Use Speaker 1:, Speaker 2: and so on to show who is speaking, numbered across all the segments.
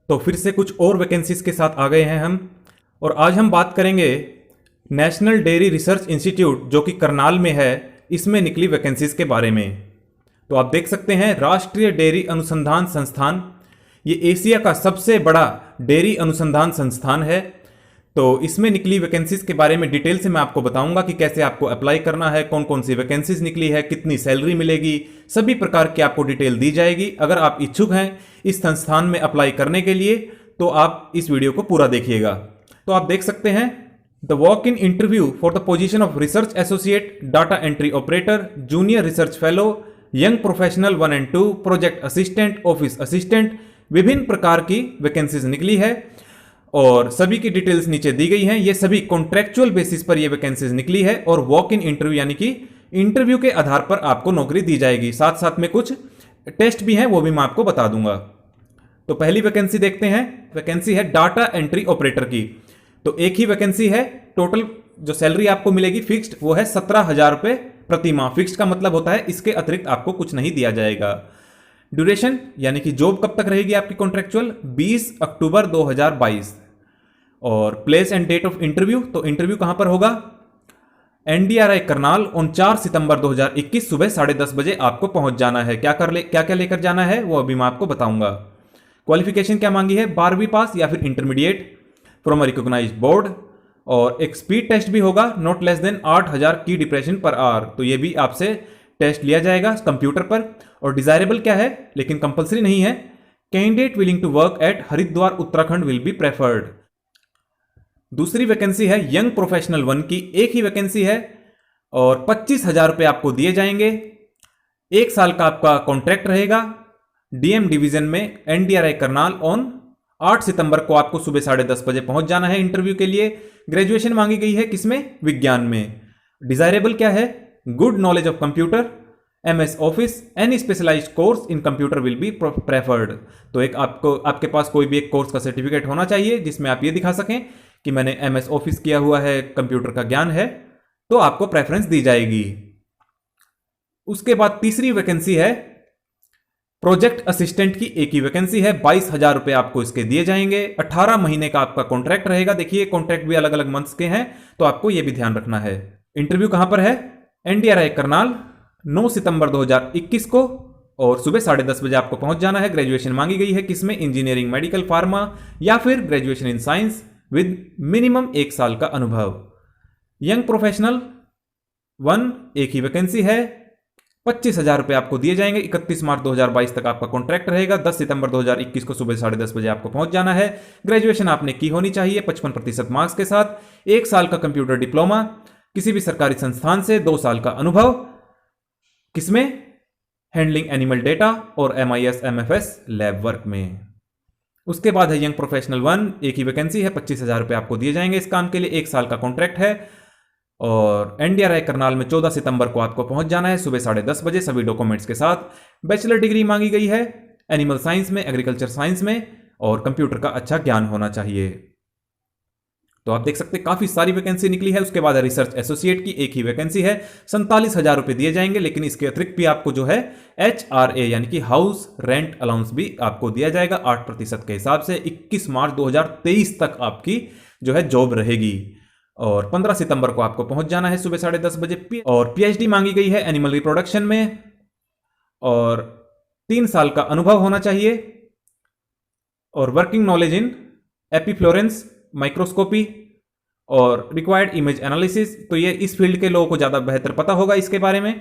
Speaker 1: तो फिर से कुछ और वैकेंसीज के साथ आ गए हैं हम। और आज हम बात करेंगे नेशनल डेयरी रिसर्च इंस्टीट्यूट जो कि करनाल में है, इसमें निकली वैकेंसीज के बारे में। तो आप देख सकते हैं राष्ट्रीय डेयरी अनुसंधान संस्थान, ये एशिया का सबसे बड़ा डेयरी अनुसंधान संस्थान है। तो इसमें निकली वैकेंसीज के बारे में डिटेल से मैं आपको बताऊंगा कि कैसे आपको अप्लाई करना है, कौन कौन सी वैकेंसीज निकली है, कितनी सैलरी मिलेगी, सभी प्रकार की आपको डिटेल दी जाएगी। अगर आप इच्छुक हैं इस संस्थान में अप्लाई करने के लिए तो आप इस वीडियो को पूरा देखिएगा। तो आप देख सकते हैं the walk in interview for the position of research associate, data entry operator, junior research fellow, young professional 1 और 2, प्रोजेक्ट असिस्टेंट, ऑफिस असिस्टेंट, विभिन्न प्रकार की वैकेंसीज निकली है और सभी की डिटेल्स नीचे दी गई हैं। ये सभी कॉन्ट्रेक्चुअल बेसिस पर ये वैकेंसीज निकली है और वॉक इन इंटरव्यू यानी कि इंटरव्यू के आधार पर आपको नौकरी दी जाएगी। साथ साथ में कुछ टेस्ट भी हैं, वो भी मैं आपको बता दूंगा। तो पहली वैकेंसी देखते हैं। वैकेंसी है डाटा एंट्री ऑपरेटर की। तो एक ही वैकेंसी है। टोटल जो सैलरी आपको मिलेगी फिक्स्ड वो है 17,000 रुपये प्रति माह। फिक्स्ड का मतलब होता है इसके अतिरिक्त आपको कुछ नहीं दिया जाएगा। ड्यूरेशन यानी कि जॉब कब तक रहेगी आपकी कॉन्ट्रेक्चुअल, 20 अक्टूबर 2022। और place and date of interview, तो इंटरव्यू कहां पर होगा, एनडीआरआई करनाल, 49 सितंबर 2021 सुबह 10:30 बजे आपको पहुंच जाना है। क्या क्या लेकर जाना है वो अभी मैं आपको बताऊंगा। क्वालिफिकेशन क्या मांगी है, 12वीं पास या फिर intermediate from a recognised board. और एक स्पीड टेस्ट भी होगा, नॉट लेस देन 8000 की डिप्रेशन पर आवर। तो ये भी आपसे टेस्ट लिया जाएगा कंप्यूटर पर। और डिजायरेबल क्या है लेकिन कंपलसरी नहीं है, candidate willing to work at Haridwar Uttarakhand will be preferred. दूसरी वैकेंसी है यंग प्रोफेशनल 1 की। एक ही वैकेंसी है और 25,000 रुपये आपको दिए जाएंगे। 1 साल का आपका कॉन्ट्रैक्ट रहेगा। डीएम डिवीजन में एनडीआरआई करनाल ऑन 8 सितंबर को आपको सुबह 10:30 बजे पहुंच जाना है इंटरव्यू के लिए। ग्रेजुएशन मांगी गई है किसमें, विज्ञान में। डिजायरेबल क्या है, good knowledge of computer, MS office, any specialised course in computer will be preferred. तो एक आपके पास कोई भी एक कोर्स का सर्टिफिकेट होना चाहिए जिसमें आप ये दिखा सकें कि मैंने एमएस ऑफिस किया हुआ है, कंप्यूटर का ज्ञान है, तो आपको प्रेफरेंस दी जाएगी। उसके बाद तीसरी वैकेंसी है प्रोजेक्ट असिस्टेंट की। एक ही वैकेंसी है, 22,000 रुपए आपको इसके दिए जाएंगे। 18 महीने का आपका कॉन्ट्रैक्ट रहेगा। देखिए कॉन्ट्रैक्ट भी अलग अलग मंथ्स के हैं तो आपको यह भी ध्यान रखना है। इंटरव्यू कहां पर है, एनडीआरआई करनाल, 9 सितंबर 2021 को और सुबह 10:30 बजे आपको पहुंच जाना है। ग्रेजुएशन मांगी गई है किसमें, इंजीनियरिंग, मेडिकल, फार्मा या फिर graduation in science with minimum 1 साल का अनुभव। यंग प्रोफेशनल 1 एक ही वैकेंसी है, 25,000 रुपये आपको दिए जाएंगे। 31 मार्च 2022 तक आपका कॉन्ट्रैक्ट रहेगा। 10 सितंबर 2021 को सुबह 10:30 बजे आपको पहुंच जाना है। ग्रेजुएशन आपने की होनी चाहिए 55% मार्क्स के साथ। 1 साल का कंप्यूटर डिप्लोमा, किसी भी सरकारी संस्थान से 2 साल का अनुभव किसमें, हैंडलिंग एनिमल डेटा और MIS MFS लैब वर्क में। उसके बाद है यंग प्रोफेशनल 1, एक ही वैकेंसी है, 25,000 रुपये आपको दिए जाएंगे इस काम के लिए। 1 साल का कॉन्ट्रैक्ट है और एनडीआरआई करनाल में 14 सितंबर को आपको पहुंच जाना है सुबह 10:30 बजे सभी डॉक्यूमेंट्स के साथ। बैचलर डिग्री मांगी गई है एनिमल साइंस में, एग्रीकल्चर साइंस में और कंप्यूटर का अच्छा ज्ञान होना चाहिए। तो आप देख सकते हैं काफी सारी वैकेंसी निकली है। उसके बाद रिसर्च एसोसिएट की एक ही वैकेंसी है, 47,000 रुपये दिए जाएंगे। लेकिन इसके अतिरिक्त भी आपको जो है HRA यानी कि हाउस रेंट अलाउंस भी आपको दिया जाएगा 8% के हिसाब से। 21 मार्च 2023 तक आपकी जो है जॉब रहेगी और 15 सितंबर को आपको पहुंच जाना है सुबह 10:30 बजे। और PhD मांगी गई है एनिमल रिप्रोडक्शन में और 3 साल का अनुभव होना चाहिए और वर्किंग नॉलेज इन एपीफ्लोरेंस, माइक्रोस्कोपी और रिक्वायर्ड इमेज एनालिसिस। तो ये इस फील्ड के लोगों को ज्यादा बेहतर पता होगा इसके बारे में।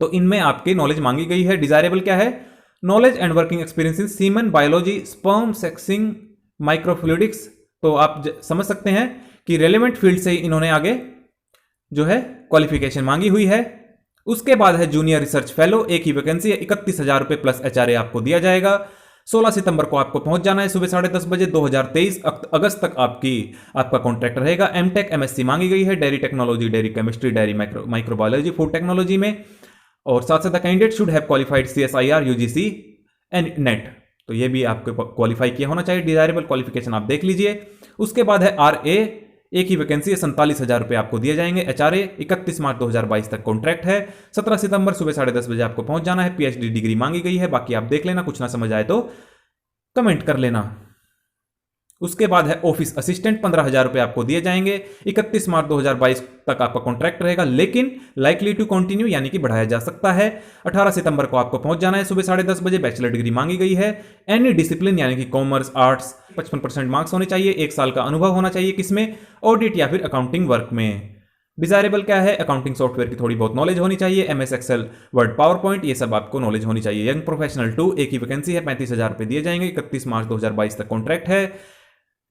Speaker 1: तो इनमें आपकी नॉलेज मांगी गई है। डिजायरेबल क्या है, knowledge and working experience in semen biology, sperm sexing, microfluidics. तो आप समझ सकते हैं कि रेलेवेंट फील्ड से इन्होंने आगे जो है क्वालिफिकेशन मांगी हुई है। उसके बाद है जूनियर रिसर्च फेलो, एक ही वैकेंसी है, 31,000 रुपये प्लस HRA आपको दिया जाएगा। 16 सितंबर को आपको पहुंच जाना है सुबह 10:30 बजे। 2023 अगस्त तक आपका कॉन्ट्रैक्ट रहेगा। MTech MSc मांगी गई है, dairy technology, dairy chemistry, dairy microbiology, food technology में। और साथ साथ candidate should have qualified CSIR, UGC and net. तो ये भी आपको क्वालिफाई किया होना चाहिए। डिजायरेबल क्वालिफिकेशन आप देख लीजिए। उसके बाद है RA, एक ही वैकेंसी है, 47,000 रुपये आपको दिए जाएंगे। HRA 31 मार्च 2022 तक कॉन्ट्रैक्ट है। 17 सितंबर सुबह 10:30 बजे आपको पहुंच जाना है। PhD डिग्री मांगी गई है। बाकी आप देख लेना, कुछ ना समझ आए तो कमेंट कर लेना। उसके बाद है ऑफिस असिस्टेंट, 15,000 रुपये आपको दिए जाएंगे। 31 मार्च 2022 तक आपका कॉन्ट्रैक्ट रहेगा, लेकिन लाइकली टू कंटिन्यू यानी कि बढ़ाया जा सकता है। 18 सितंबर को आपको पहुंच जाना है सुबह 10:30 बजे। बैचलर डिग्री मांगी गई है। एनी डिसिप्लिन यानी कि कॉमर्स, आर्ट्स, 55% मार्क्स होने चाहिए। 1 साल का अनुभव होना चाहिए किसमें, ऑडिट या फिर अकाउंटिंग वर्क में। डिजायरेबल क्या है, अकाउंटिंग सॉफ्टवेयर की थोड़ी बहुत नॉलेज होनी चाहिए, MS Excel, Word, PowerPoint, ये सब आपको नॉलेज होनी चाहिए। यंग प्रोफेशनल 2, एक ही वैकेंसी है, 35,000 रुपये दिए जाएंगे। 31 मार्च 2022 तक कॉन्ट्रैक्ट है।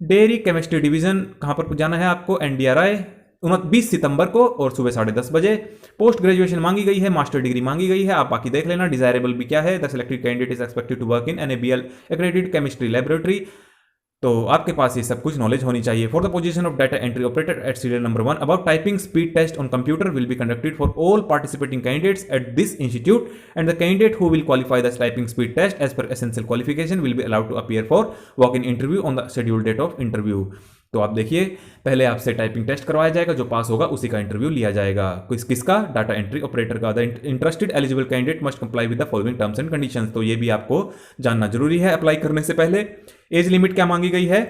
Speaker 1: डेयरी केमिस्ट्री डिवीजन कहां पर जाना है आपको, एनडीआरआई, 20 सितंबर को और सुबह 10:30 बजे। पोस्ट ग्रेजुएशन मांगी गई है, मास्टर डिग्री मांगी गई है, आप बाकी देख लेना। डिजायरेबल भी क्या है, the selected candidate is expected to work in NABL accredited chemistry laboratory. तो आपके पास ये सब कुछ नॉलेज होनी चाहिए। For the position of data entry operator at serial number 1, about typing speed test on computer will be conducted for all participating candidates at this institute and the candidate who will qualify the typing speed test as per essential qualification will be allowed to appear for walk in interview on the schedule date of interview. तो आप देखिए, पहले आपसे typing test करवाया जाएगा, जो पास होगा उसी का इंटरव्यू लिया जाएगा। किसका, डाटा एंट्री ऑपरेटर का। The interested eligible candidate must comply with the following terms and conditions. तो ये भी आपको जानना जरूरी है अप्लाई करने से पहले। एज लिमिट क्या मांगी गई है,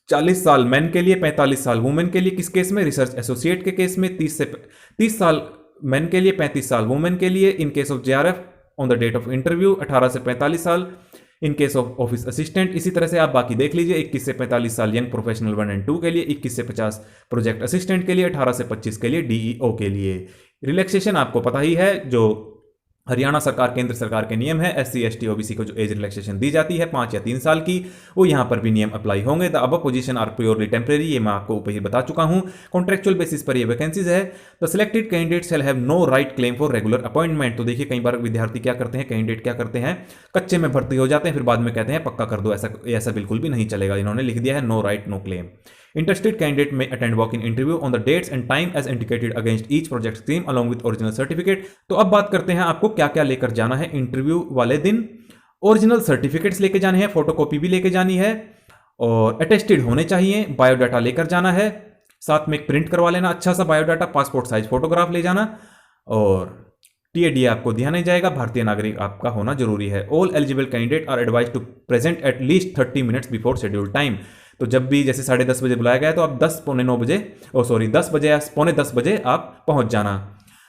Speaker 1: 40 साल मैन के लिए, 45 साल वुमेन के लिए। किस केस में, रिसर्च एसोसिएट के केस में 30 साल मैन के लिए, 35 साल वुमेन के लिए। In case of JRF on the date of interview 18 से 45 साल। In case of office assistant इसी तरह से आप बाकी देख लीजिए। 21 से 45 साल यंग प्रोफेशनल 1 एंड 2 के लिए, 21 से 50 प्रोजेक्ट असिस्टेंट के लिए, 18 से 25 के लिए डीईओ के लिए। रिलैक्सेशन आपको पता ही है, जो हरियाणा सरकार, केंद्र सरकार के नियम है। एससी एसटी ओबीसी को जो एज रिलैक्सेशन दी जाती है 5 या 3 साल की, वो यहां पर भी नियम अप्लाई होंगे। The above position are purely temporary, ये मैं आपको ऊपर ही बता चुका हूं। कॉन्ट्रेक्चुअल बेसिस पर ये वैकेंसीज है। The selected candidate shall have no right claim for regular appointment. तो देखिए, कई बार विद्यार्थी क्या करते हैं, कैंडिडेट क्या करते हैं, कच्चे में भर्ती हो जाते हैं, फिर बाद में कहते हैं पक्का कर दो। ऐसा बिल्कुल भी नहीं चलेगा। इन्होंने लिख दिया है no right no claim. Interested candidate may attend walk-in interview on the dates and time as indicated against each project stream along with original certificate। तो अब बात करते हैं आपको क्या क्या लेकर जाना है इंटरव्यू वाले दिन। ओरिजिनल सर्टिफिकेट्स लेके जाने हैं, फोटोकॉपी भी लेके जानी है और अटेस्टेड होने चाहिए। बायोडाटा लेकर जाना है, साथ में एक प्रिंट करवा लेना अच्छा सा बायोडाटा, पासपोर्ट साइज फोटोग्राफ ले जाना और टीएडी आपको दिया नहीं जाएगा। भारतीय नागरिक आपका होना जरूरी है। All eligible candidate are advise to present at least 30 minutes before schedule time. तो जब भी जैसे 10:30 बजे बुलाया गया तो आप 10 पौने 9 बजे 10 बजे या पौने 10 बजे आप पहुंच जाना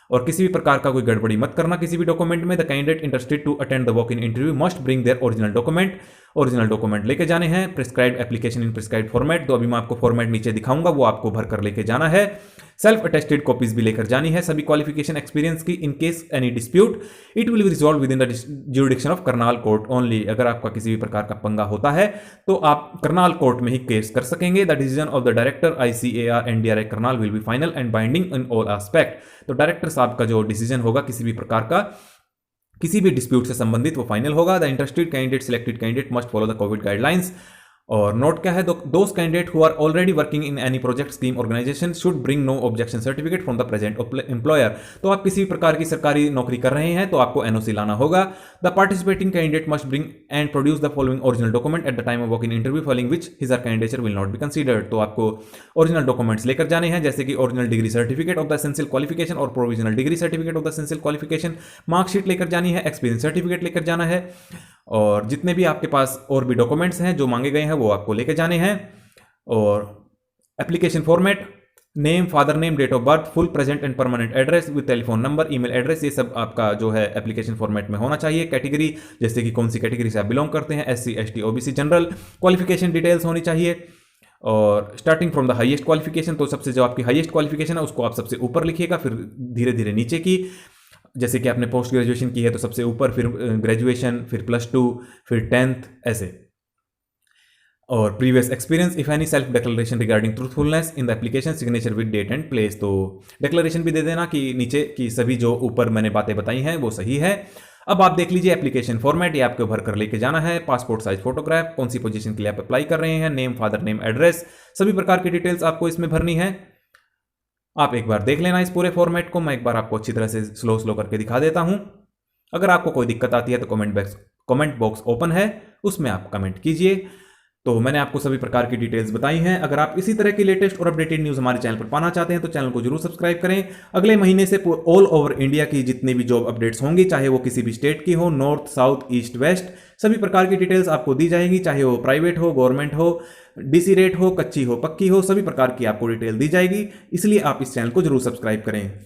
Speaker 1: और किसी भी प्रकार का कोई गड़बड़ी मत करना किसी भी डॉक्यूमेंट में। The candidate interested to attend the walk in interview must bring their original document लेके जाने हैं। Prescribed application in prescribed format, तो अभी मैं आपको फॉर्मेट नीचे दिखाऊंगा, वो आपको भर कर लेके जाना है। सेल्फ अटेस्टेड कॉपीज भी लेकर जानी है सभी क्वालिफिकेशन एक्सपीरियंस की। In case any dispute it will be resolve with in the jurisdiction of Karnal court only. अगर आपका किसी भी प्रकार का पंगा होता है तो आप करनाल कोर्ट में ही केस कर सकेंगे। The decision of the director ICAR NDRI Karnal will be final and binding in all aspect. तो डायरेक्टर साहब का जो डिसीजन होगा किसी भी प्रकार का, किसी भी डिस्प्यूट से संबंधित, वो फाइनल होगा। The interested candidate selected candidate must follow the COVID guidelines. और नोट क्या है, those candidate who are already working in any project scheme organisation should bring no objection certificate from the present employer. तो आप किसी भी प्रकार की सरकारी नौकरी कर रहे हैं तो आपको NOC लाना होगा। The participating candidate must bring and produce the following original document at the time of walk in interview following which his candidature will not be considered. तो आपको ओरिजिनल डॉक्यूमेंट्स लेकर जाने हैं, जैसे कि original degree certificate of the essential qualification और provisional degree certificate of the essential qualification, marksheet लेकर जानी है, एक्सपीरियंस सर्टिफिकेट लेकर जाना है और जितने भी आपके पास और भी डॉक्यूमेंट्स हैं जो मांगे गए हैं वो आपको लेके जाने हैं। और application format, name, father name, date of birth, full present and permanent address with telephone number, email address, ये सब आपका जो है एप्लीकेशन फॉर्मेट में होना चाहिए। कैटेगरी, जैसे कि कौन सी कैटेगरी से आप बिलोंग करते हैं, SC ST OBC general. Qualification details होनी चाहिए और starting from the highest qualification, तो सबसे जो आपकी हाईएस्ट क्वालिफिकेशन है उसको आप सबसे ऊपर लिखिएगा, फिर धीरे धीरे नीचे की। जैसे कि आपने पोस्ट ग्रेजुएशन की है तो सबसे ऊपर, फिर ग्रेजुएशन, फिर +2, फिर 10th, ऐसे। और previous experience, if any self declaration regarding truthfulness in the application, signature with date and place. तो डिक्लेरेशन भी दे देना कि नीचे की सभी जो ऊपर मैंने बातें बताई हैं वो सही है। अब आप देख लीजिए एप्लीकेशन फॉर्मेट, ये आपको भर कर लेके जाना है। पासपोर्ट साइज फोटोग्राफ, कौन सी पोजीशन के लिए आप अप्लाई कर रहे हैं, नेम, फादर नेम, एड्रेस, सभी प्रकार की डिटेल्स आपको इसमें भरनी है। आप एक बार देख लेना इस पूरे फॉर्मेट को, मैं एक बार आपको अच्छी तरह से स्लो करके दिखा देता हूं। अगर आपको कोई दिक्कत आती है तो कमेंट बॉक्स ओपन है, उसमें आप कमेंट कीजिए। तो मैंने आपको सभी प्रकार की डिटेल्स बताई हैं। अगर आप इसी तरह की लेटेस्ट और अपडेटेड न्यूज़ हमारे चैनल पर पाना चाहते हैं तो चैनल को जरूर सब्सक्राइब करें। अगले महीने से ऑल ओवर इंडिया की जितनी भी जॉब अपडेट्स होंगी, चाहे वो किसी भी स्टेट की हो, नॉर्थ साउथ ईस्ट वेस्ट, सभी प्रकार की डिटेल्स आपको दी जाएंगी, चाहे वो प्राइवेट हो, गवर्नमेंट हो, डीसी रेट हो, कच्ची हो, पक्की हो, सभी प्रकार की आपको डिटेल दी जाएगी। इसलिए आप इस चैनल को जरूर सब्सक्राइब करें।